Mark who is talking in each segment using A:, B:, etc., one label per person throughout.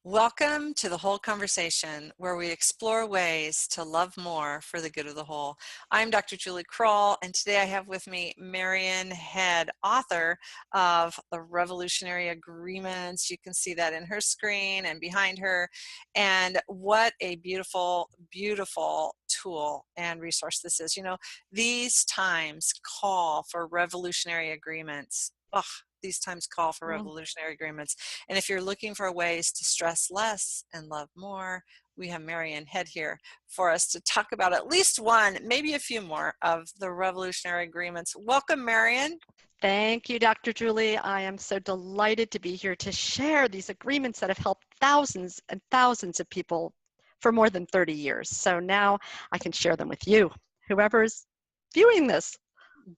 A: Welcome to the Whole Conversation, where we explore ways to love more for the good of the whole. I'm Dr. Julie Krull, and today I have with me Marian Head, author of The Revolutionary Agreements. You can see that in her screen and behind her. And what a beautiful, beautiful tool and resource this is. You know, these times call for revolutionary agreements. Ugh, these times call for revolutionary agreements. And if you're looking for ways to stress less and love more, we have Marian Head here for us to talk about at least one, maybe a few more of the revolutionary agreements. Welcome, Marian.
B: Thank you, Dr. Julie. I am so delighted to be here to share these agreements that have helped thousands and thousands of people for more than 30 years. So now I can share them with you, whoever's viewing this.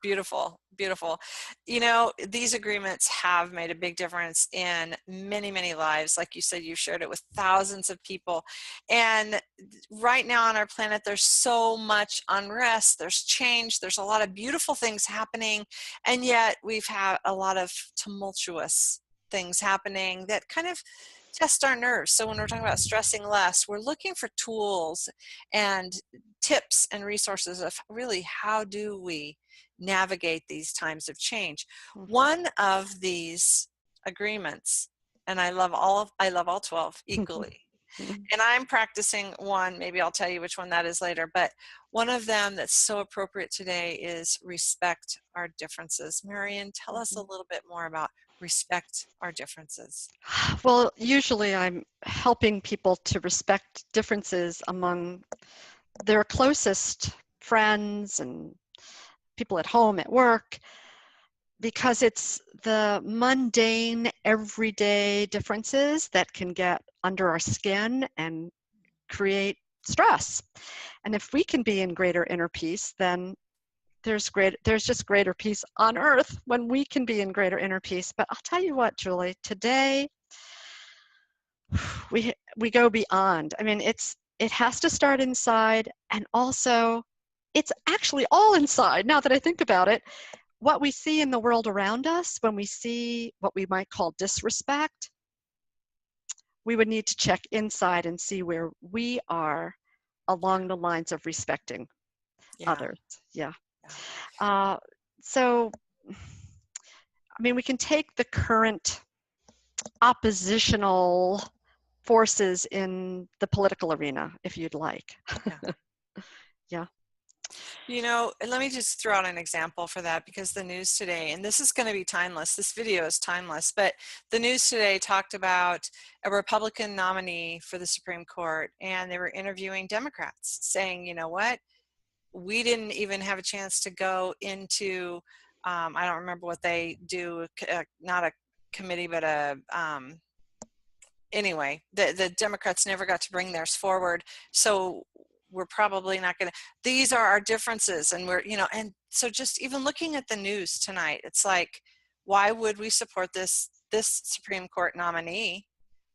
A: Beautiful, beautiful. You know, these agreements have made a big difference in many, many lives. Like you said, you shared it with thousands of people. And right now on our planet, there's so much unrest, there's change, there's a lot of beautiful things happening. And yet we've had a lot of tumultuous things happening that kind of test our nerves. So when we're talking about stressing less, we're looking for tools and tips and resources of really how do we navigate these times of change. One of these agreements, and I love all 12 equally. And I'm practicing one, maybe I'll tell you which one that is later, but one of them that's so appropriate today is respect our differences. Marian, tell us a little bit more about respect our differences.
B: Well, usually I'm helping people to respect differences among their closest friends and people at home, at work, because it's the mundane, everyday differences that can get under our skin and create stress. And if we can be in greater inner peace, then there's just greater peace on earth when we can be in greater inner peace. But I'll tell you what, Julie, today we go beyond. I mean, it has to start inside, and also it's actually all inside now that I think about it. What we see in the world around us, when we see what we might call disrespect, we would need to check inside and see where we are along the lines of respecting others. Yeah. So, I mean, we can take the current oppositional forces in the political arena, if you'd like. Yeah.
A: You know, let me just throw out an example for that, because the news today, and this is going to be timeless, this video is timeless, but the news today talked about a Republican nominee for the Supreme Court, and they were interviewing Democrats saying, you know what, we didn't even have a chance to go into, I don't remember what they do, not a committee, but anyway, the Democrats never got to bring theirs forward. So we're probably not going to, these are our differences. And we're, you know, and so just even looking at the news tonight, it's like, why would we support this Supreme Court nominee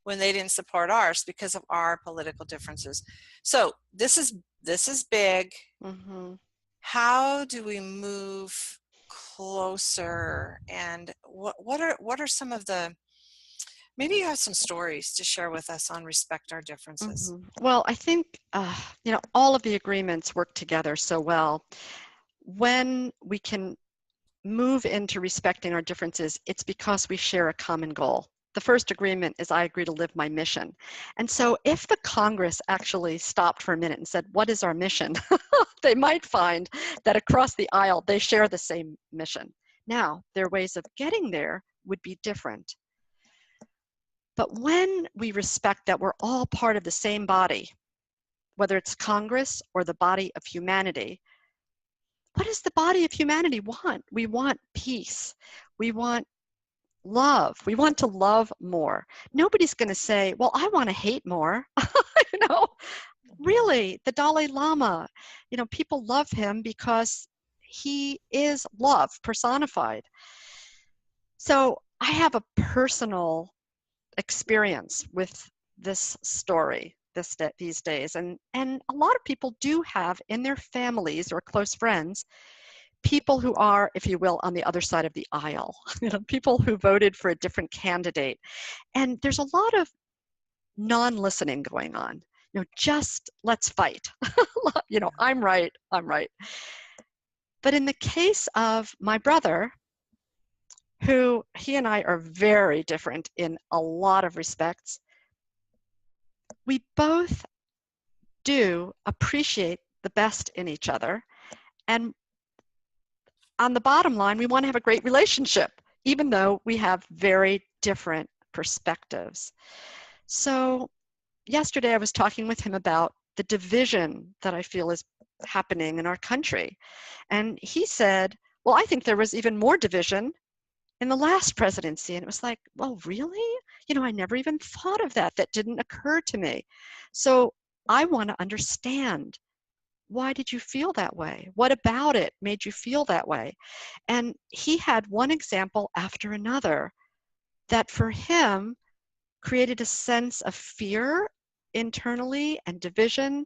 A: when they didn't support ours? Because of our political differences. So this is big. How do we move closer? And what are some of the, maybe you have some stories to share with us on respect our differences.
B: Well, I think, you know, all of the agreements work together so well. When we can move into respecting our differences, it's because we share a common goal. The first agreement is I agree to live my mission. And so if the Congress actually stopped for a minute and said, what is our mission? They might find that across the aisle, they share the same mission. Now, their ways of getting there would be different. But when we respect that we're all part of the same body, whether it's Congress or the body of humanity, what does the body of humanity want? We want peace. We want love. We want to love more. Nobody's going to say, well, I want to hate more. You know, really, the Dalai Lama, you know, people love him because he is love personified. So I have a personal experience with this story these days, and a lot of people do have in their families or close friends people who are, if you will, on the other side of the aisle, you know, people who voted for a different candidate. And there's a lot of non-listening going on. Just let's fight. I'm right, I'm right. But in the case of my brother, who he and I are very different in a lot of respects, we both do appreciate the best in each other. And on the bottom line, we want to have a great relationship, even though we have very different perspectives. So yesterday I was talking with him about the division that I feel is happening in our country. And he said, well, I think there was even more division in the last presidency. And it was like, well, really? I never even thought of that. That didn't occur to me. So I want to understand, why did you feel that way? What about it made you feel that way? And he had one example after another that for him created a sense of fear internally and division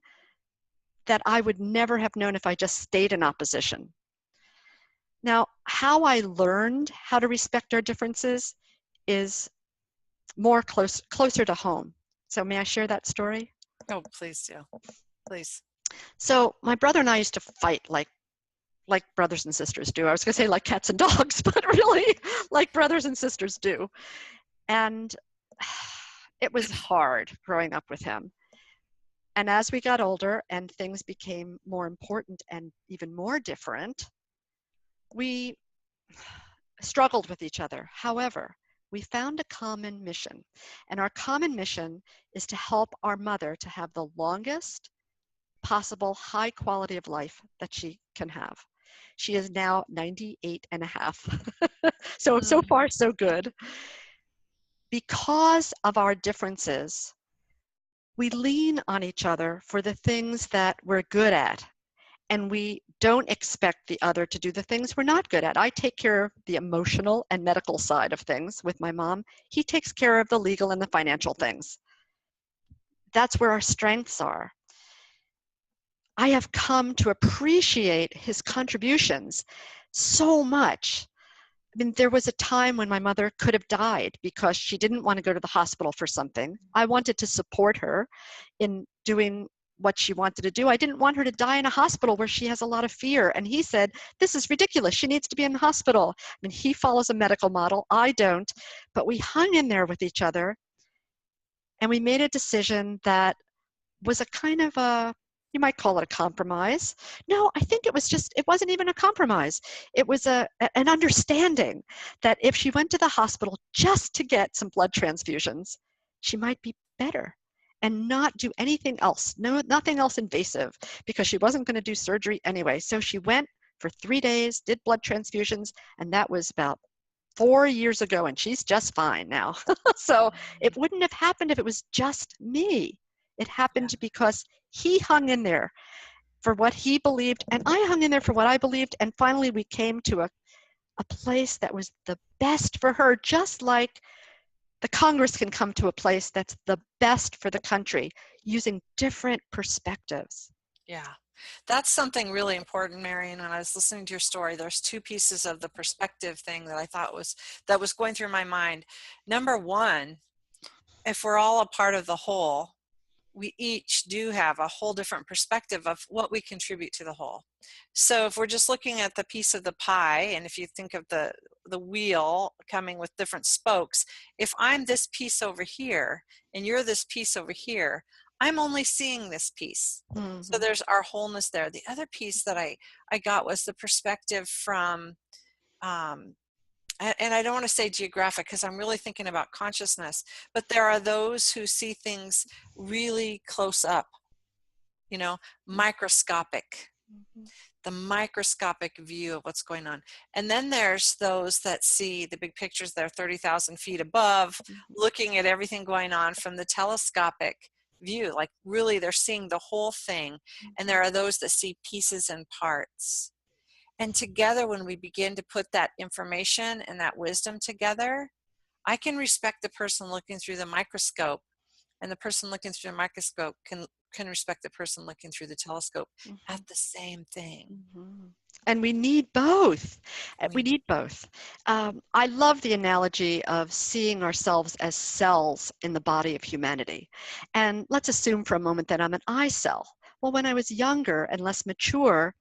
B: that I would never have known if I just stayed in opposition. Now, how I learned how to respect our differences is more closer to home. So may I share that story?
A: Oh, please do. Please.
B: So my brother and I used to fight like brothers and sisters do. I was going to say like cats and dogs, but really like brothers and sisters do. And it was hard growing up with him. And as we got older and things became more important and even more different, we struggled with each other. However, we found a common mission. And our common mission is to help our mother to have the longest possible high quality of life that she can have. She is now 98 and a half. So far, so good. Because of our differences, we lean on each other for the things that we're good at. And we don't expect the other to do the things we're not good at. I take care of the emotional and medical side of things with my mom. He takes care of the legal and the financial things. That's where our strengths are. I have come to appreciate his contributions so much. I mean, there was a time when my mother could have died because she didn't want to go to the hospital for something. I wanted to support her in doing what she wanted to do. I didn't want her to die in a hospital where she has a lot of fear. And he said, this is ridiculous. She needs to be in the hospital. I mean, he follows a medical model. I don't. But we hung in there with each other. And we made a decision that was a kind of you might call it a compromise. No, I think it wasn't even a compromise. It was an understanding that if she went to the hospital just to get some blood transfusions, she might be better and not do anything else, nothing else invasive, because she wasn't going to do surgery anyway. So she went for 3 days, did blood transfusions, and that was about 4 years ago, and she's just fine now. So it wouldn't have happened if it was just me. It happened because he hung in there for what he believed, and I hung in there for what I believed, and finally we came to a place that was the best for her, just like the Congress can come to a place that's the best for the country, using different perspectives.
A: Yeah. That's something really important, Marian. When I was listening to your story, there's two pieces of the perspective thing that I thought was going through my mind. Number one, if we're all a part of the whole, we each do have a whole different perspective of what we contribute to the whole. So if we're just looking at the piece of the pie, and if you think of the wheel coming with different spokes, if I'm this piece over here and you're this piece over here, I'm only seeing this piece.
B: Mm-hmm.
A: So there's our wholeness there. The other piece that I got was the perspective from and I don't want to say geographic because I'm really thinking about consciousness, but there are those who see things really close up, microscopic, the microscopic view of what's going on. And then there's those that see the big pictures that are 30,000 feet above, looking at everything going on from the telescopic view, like really they're seeing the whole thing. And there are those that see pieces and parts. And together, when we begin to put that information and that wisdom together, I can respect the person looking through the microscope, and the person looking through the microscope can respect the person looking through the telescope at the same thing.
B: And we need both. We
A: We,
B: need both. I love the analogy of seeing ourselves as cells in the body of humanity. And let's assume for a moment that I'm an eye cell. Well, when I was younger and less mature,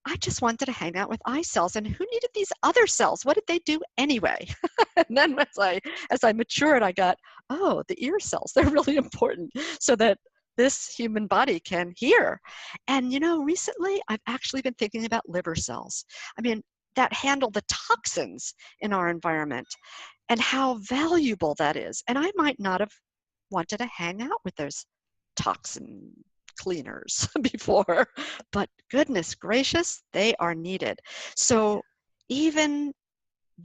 B: I just wanted to hang out with eye cells. And who needed these other cells? What did they do anyway? And then as I matured, I got, oh, the ear cells, they're really important so that this human body can hear. And recently I've actually been thinking about liver cells. I mean, that handle the toxins in our environment and how valuable that is. And I might not have wanted to hang out with those toxin cleaners before, but goodness gracious, they are needed. So even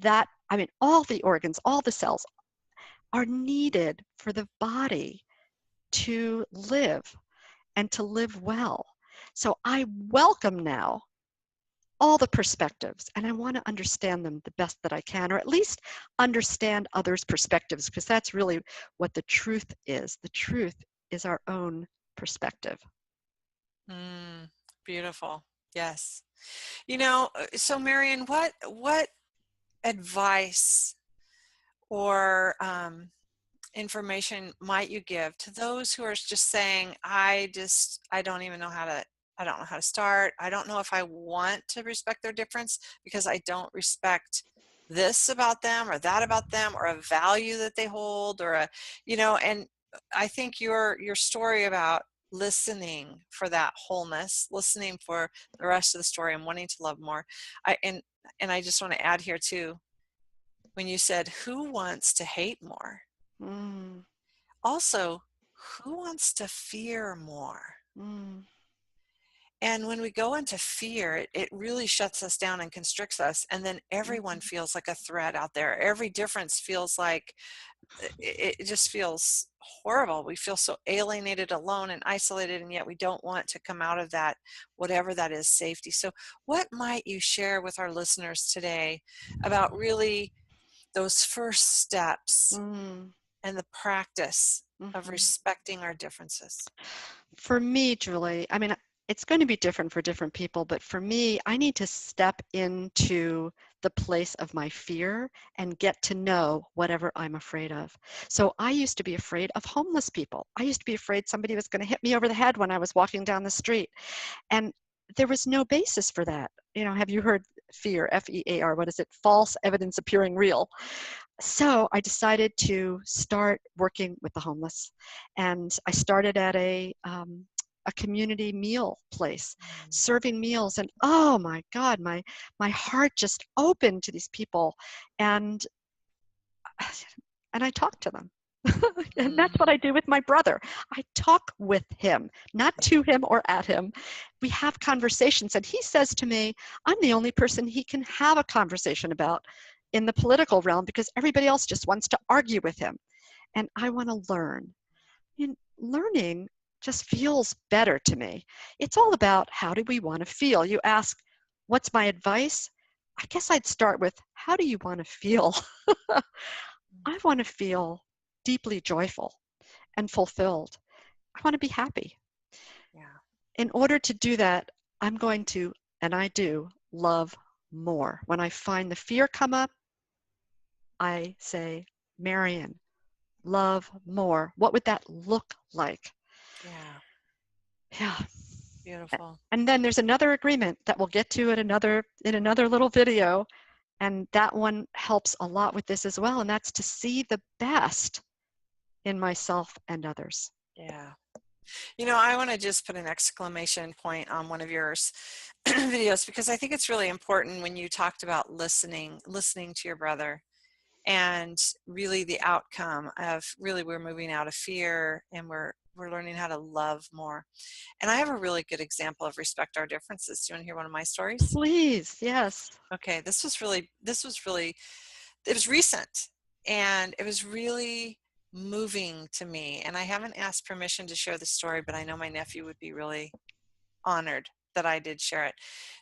B: that, I mean, all the organs, all the cells are needed for the body to live and to live well. So I welcome now all the perspectives, and I want to understand them the best that I can, or at least understand others' perspectives, because that's really what the truth is. The truth is our own perspective.
A: beautiful. Yes. So Marian, what advice or information might you give to those who are just saying, I don't even know I don't know how to start. I don't know if I want to respect their difference because I don't respect this about them or that about them or a value that they hold or and I think your story about listening for that wholeness, listening for the rest of the story and wanting to love more. I and I just want to add here too, when you said who wants to hate more?
B: Mm,
A: Also, who wants to fear more?
B: mm,
A: And when we go into fear, it really shuts us down and constricts us. And then everyone
B: mm,
A: feels like a threat out there. Every difference feels like it just feels horrible. We feel so alienated, alone, and isolated, and yet we don't want to come out of that, whatever that is, safety. So, what might you share with our listeners today about really those first steps
B: mm,
A: and the practice of
B: mhm.
A: respecting our differences?
B: For me, Julie, I mean, it's going to be different for different people, but for me, I need to step into the place of my fear and get to know whatever I'm afraid of. So I used to be afraid of homeless people. I used to be afraid somebody was going to hit me over the head when I was walking down the street. And there was no basis for that. Have you heard fear, FEAR, what is it? False evidence appearing real. So I decided to start working with the homeless, and I started at a community meal place,
A: Mm,
B: serving meals, and oh my God, my heart just opened to these people, and and I talked to them. And that's what
A: mm,
B: I do with my brother. I talk with him, not
A: yeah,
B: to him or at him. We have conversations, and he says to me, I'm the only person he can have a conversation about in the political realm because everybody else just wants to argue with him. And I want to learn. And learning just feels better to me. It's all about how do we want to feel? You ask, what's my advice? I guess I'd start with, how do you want to feel? I want to feel deeply joyful and fulfilled. I want to be happy.
A: yeah,
B: In order to do that, I'm going to, and I do, love more. When I find the fear come up, I say, Marian, love more. What would that look like?
A: yeah,
B: Yeah.
A: beautiful.
B: And then there's another agreement that we'll get to in another little video. And that one helps a lot with this as well. And that's to see the best in myself and others.
A: Yeah. I want to just put an exclamation point on one of yours videos because I think it's really important when you talked about listening to your brother and really the outcome of really we're moving out of fear and we're learning how to love more. And I have a really good example of respect our differences. Do you want to hear one of my stories?
B: Please, yes.
A: Okay, it was recent and it was really moving to me. And I haven't asked permission to share the story, but I know my nephew would be really honored that I did share it.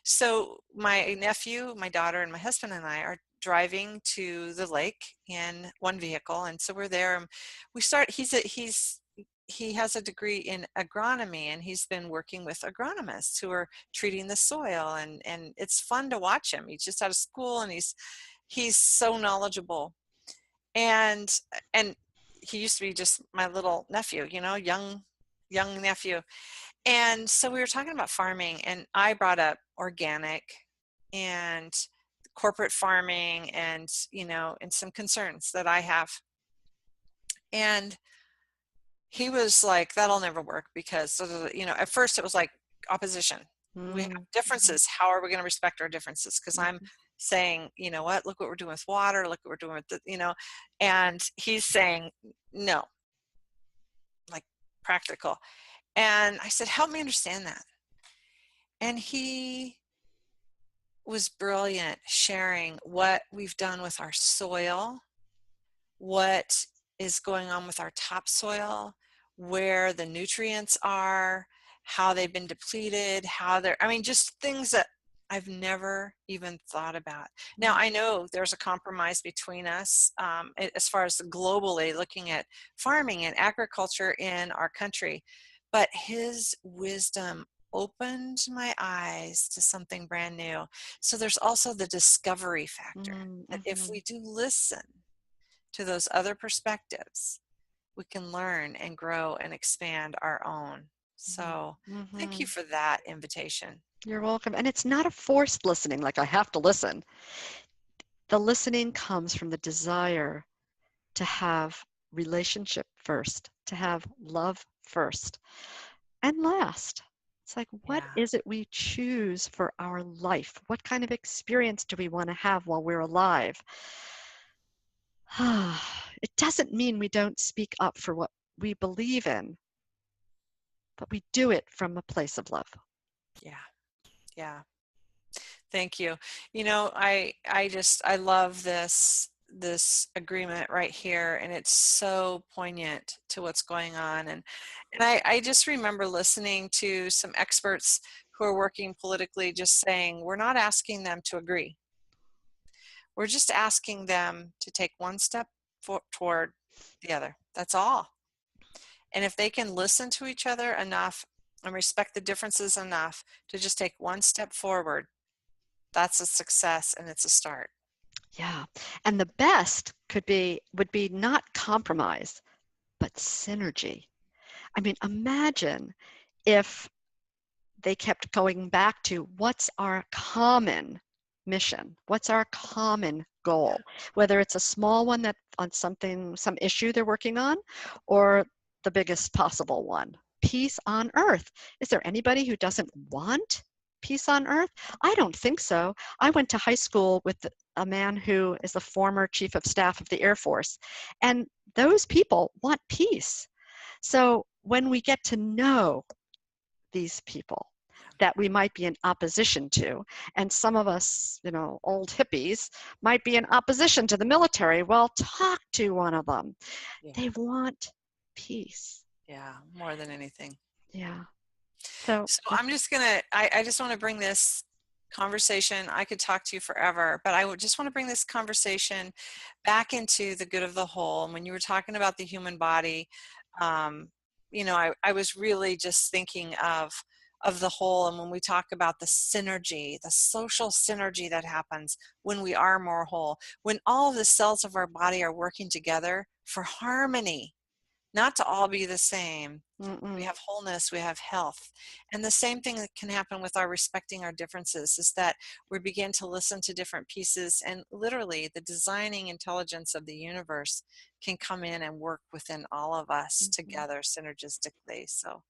A: So my nephew, my daughter, and my husband and I are driving to the lake in one vehicle, and so we're there. And we start. He's he has a degree in agronomy, and he's been working with agronomists who are treating the soil, and it's fun to watch him. He's just out of school, and he's so knowledgeable. And and he used to be just my little nephew, young nephew. And so we were talking about farming, and I brought up organic and corporate farming, and some concerns that I have. And he was like, that'll never work because, at first it was like opposition. We have
B: Mm-hmm.
A: differences. How are we going to respect our differences? Because I'm saying, you know what, look what we're doing with water, look what we're doing with and he's saying, no, like practical. And I said, help me understand that. And he was brilliant, sharing what we've done with our soil, what is going on with our topsoil, where the nutrients are, how they've been depleted, just things that I've never even thought about. Now, I know there's a compromise between us as far as globally looking at farming and agriculture in our country, but his wisdom opened my eyes to something brand new. So there's also the discovery factor that if
B: Mm-hmm.
A: we do listen to those other perspectives, we can learn and grow and expand our own. So thank
B: Mm-hmm.
A: you for that invitation.
B: You're welcome. And it's not a forced listening, like I have to listen. The listening comes from the desire to have relationship first, to have love first, and last. It's like, what
A: Yeah.
B: is it we choose for our life? What kind of experience do we want to have while we're alive? It doesn't mean we don't speak up for what we believe in, but we do it from a place of love.
A: Yeah. Yeah. Thank you. I love this agreement right here, and it's so poignant to what's going on. And I just remember listening to some experts who are working politically just saying, we're not asking them to agree. We're just asking them to take one step toward the other. That's all. And if they can listen to each other enough and respect the differences enough to just take one step forward, that's a success, and it's a start.
B: Yeah. And the best would be not compromise, but synergy. I mean, imagine if they kept going back to what's our common mission? What's our common
A: Yeah.
B: goal? Whether it's a small one that on something, some issue they're working on, or the biggest possible one. Peace on earth. Is there anybody who doesn't want peace on earth? I don't think so. I went to high school with a man who is the former chief of staff of the Air Force, and those people want peace. So when we get to know these people that we might be in opposition to, and some of us, old hippies, might be in opposition to the military, well, talk to one of them.
A: Yeah.
B: They want peace.
A: Yeah. More than anything.
B: Yeah. So
A: So I just want to bring this conversation. I could talk to you forever, but I would just want to bring this conversation back into the good of the whole. And when you were talking about the human body, um, I was really just thinking of the whole. And when we talk about the synergy, the social synergy that happens when we are more whole, when all of the cells of our body are working together for harmony, not to all be the same. We
B: mm-mm.
A: have wholeness, we have health. And the same thing that can happen with our respecting our differences is that we begin to listen to different pieces, and literally the designing intelligence of the universe can come in and work within all of us
B: Mhm.
A: together synergistically. So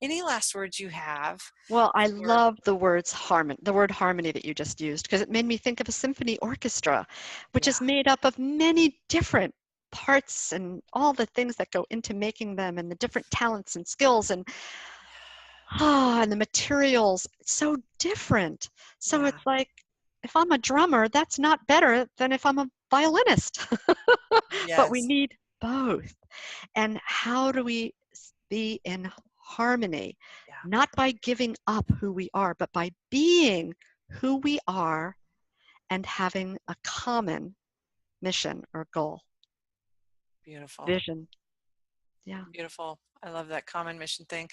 A: any last words you have
B: Well, I
A: for,
B: love the word harmony that you just used, because it made me think of a symphony orchestra, which
A: yeah,
B: is made up of many different parts and all the things that go into making them and the different talents and skills and the materials. It's so different. So
A: yeah,
B: it's like, if I'm a drummer, that's not better than if I'm a violinist. But we
A: yes,
B: need both. And how do we be in harmony?
A: yeah,
B: Not by giving up who we are, but by being who we are and having a common mission or goal,
A: beautiful.
B: vision. Yeah.
A: Beautiful. I love that common mission thing.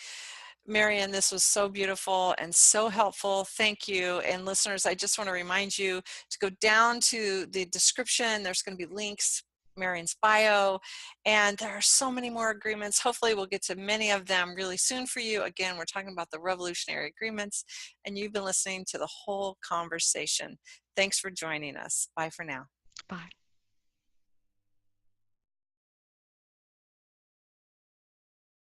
A: Marian, this was so beautiful and so helpful. Thank you. And listeners, I just want to remind you to go down to the description. There's going to be links, Marian's bio, and there are so many more agreements. Hopefully we'll get to many of them really soon for you. Again, we're talking about the revolutionary agreements, and you've been listening to the whole conversation. Thanks for joining us. Bye for now.
B: Bye.